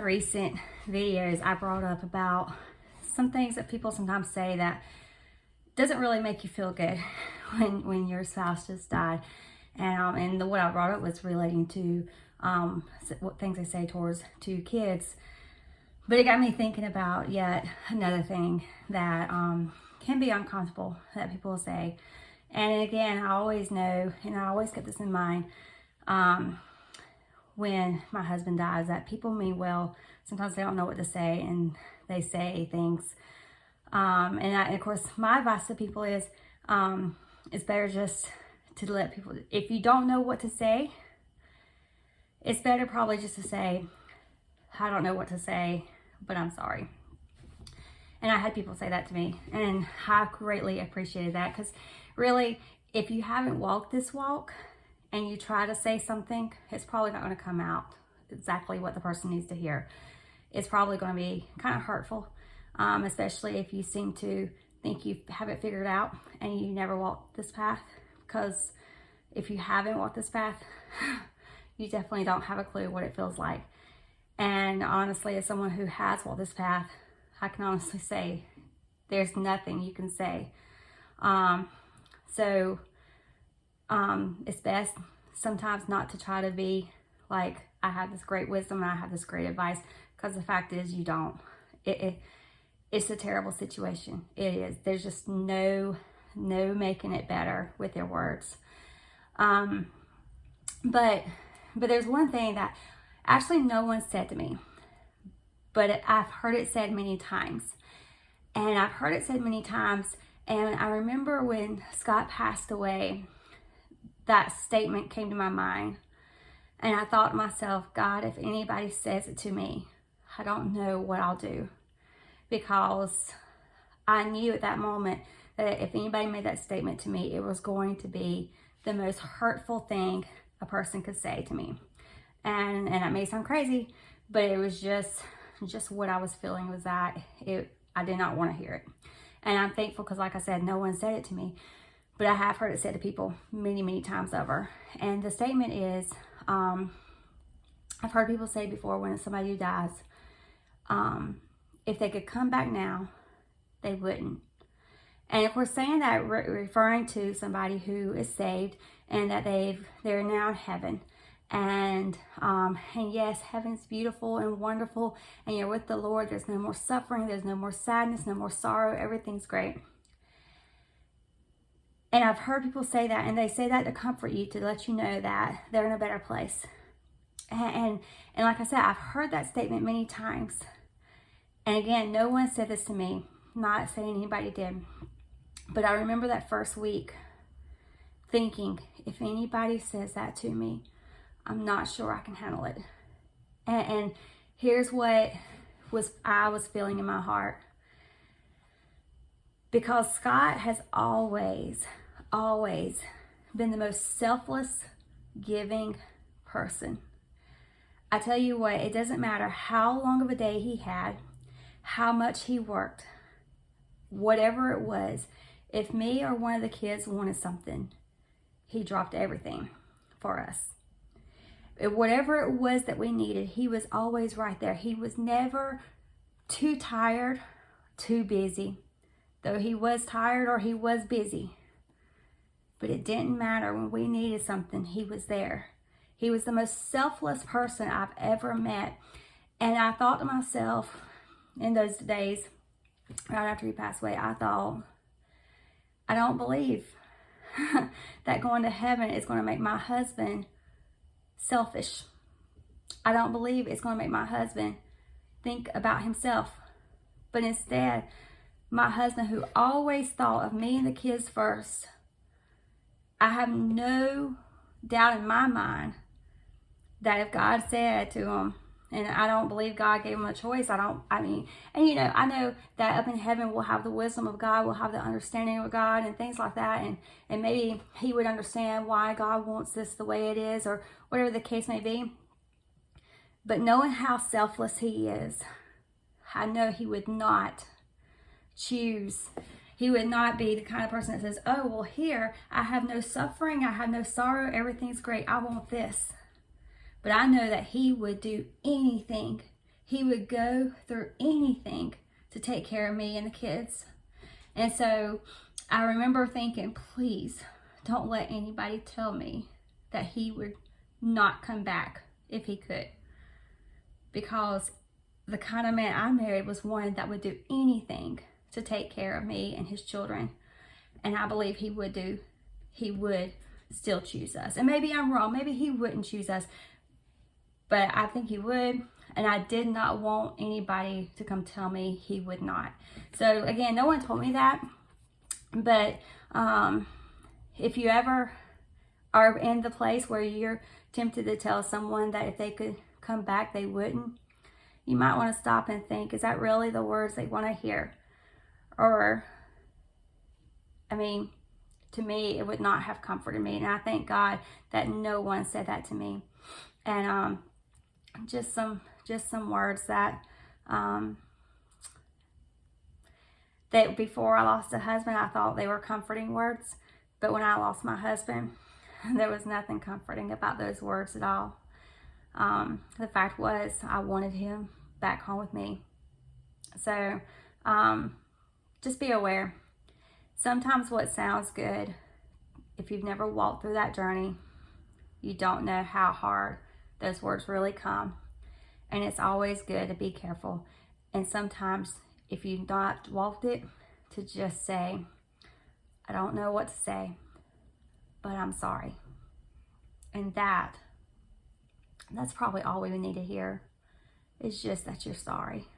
recent videos, I brought up about some things that people sometimes say that doesn't really make you feel good when your spouse just died. And what I brought up was relating to what things they say towards two kids. But it got me thinking about yet another thing that can be uncomfortable that people say. And again, I always know, and I always keep this in mind, when my husband dies, that people mean well. Sometimes they don't know what to say, and they say things. And of course, my advice to people is, it's better just to let people, if you don't know what to say, it's better probably just to say, I don't know what to say, but I'm sorry. And I had people say that to me, and I greatly appreciated that, because really, if you haven't walked this walk and you try to say something, it's probably not going to come out exactly what the person needs to hear. It's probably going to be kind of hurtful, especially if you seem to think you have it figured out and you never walked this path. Because if you haven't walked this path, you definitely don't have a clue what it feels like. And honestly, as someone who has walked this path, I can honestly say there's nothing you can say. So it's best sometimes not to try to be like, I have this great wisdom and I have this great advice, because the fact is you don't. It's a terrible situation. It is. There's just no making it better with your words. But there's one thing that actually no one said to me, but I've heard it said many times. And I've heard it said many times. And I remember when Scott passed away, that statement came to my mind. And I thought to myself, God, if anybody says it to me, I don't know what I'll do. Because I knew at that moment that if anybody made that statement to me, it was going to be the most hurtful thing a person could say to me. And that may sound crazy, but it was just what I was feeling, was that I did not want to hear it. And I'm thankful, because like I said, no one said it to me, but I have heard it said to people many, many times over. And the statement is, I've heard people say before, when somebody dies, if they could come back now, they wouldn't. And of course, saying that, referring to somebody who is saved and that they're now in heaven. And yes, heaven's beautiful and wonderful, and you're with the Lord. There's no more suffering, there's no more sadness, no more sorrow, everything's great. And I've heard people say that, and they say that to comfort you, to let you know that they're in a better place. And like I said, I've heard that statement many times. And again, no one said this to me, not saying anybody did. But I remember that first week thinking, if anybody says that to me, I'm not sure I can handle it. And here's what I was feeling in my heart. Because Scott has always been the most selfless, giving person. I tell you what, it doesn't matter how long of a day he had, how much he worked, whatever it was. If me or one of the kids wanted something, he dropped everything for us. Whatever it was that we needed, he was always right there. He was never too tired, too busy. Though he was tired or he was busy. But it didn't matter. When we needed something, he was there. He was the most selfless person I've ever met. And I thought to myself in those days, right after he passed away, I thought, I don't believe that going to heaven is going to make my husband selfish. I don't believe it's going to make my husband think about himself. But instead, my husband, who always thought of me and the kids first, I have no doubt in my mind that if God said to him, and I don't believe God gave him a choice. I know that up in heaven we'll have the wisdom of God, we'll have the understanding of God and things like that. And maybe he would understand why God wants this the way it is, or whatever the case may be. But knowing how selfless he is, I know he would not choose. He would not be the kind of person that says, oh, well, here, I have no suffering, I have no sorrow, everything's great, I want this. But I know that he would do anything He would go through anything to take care of me and the kids. And so I remember thinking, please don't let anybody tell me that he would not come back if he could. Because the kind of man I married was one that would do anything to take care of me and his children. And I believe he would still choose us. And maybe I'm wrong. Maybe he wouldn't choose us. But I think he would. And I did not want anybody to come tell me he would not. So again, no one told me that. But if you ever are in the place where you're tempted to tell someone that if they could come back, they wouldn't, you might want to stop and think, is that really the words they want to hear? Or, I mean, to me, it would not have comforted me. And I thank God that no one said that to me. And just some words that that before I lost a husband, I thought they were comforting words. But when I lost my husband, there was nothing comforting about those words at all. The fact was, I wanted him back home with me. So just be aware. Sometimes what sounds good, if you've never walked through that journey, you don't know how hard those words really come. And it's always good to be careful. And sometimes if you've not walked it, to just say, I don't know what to say, but I'm sorry. And that's probably all we need to hear, is just that you're sorry.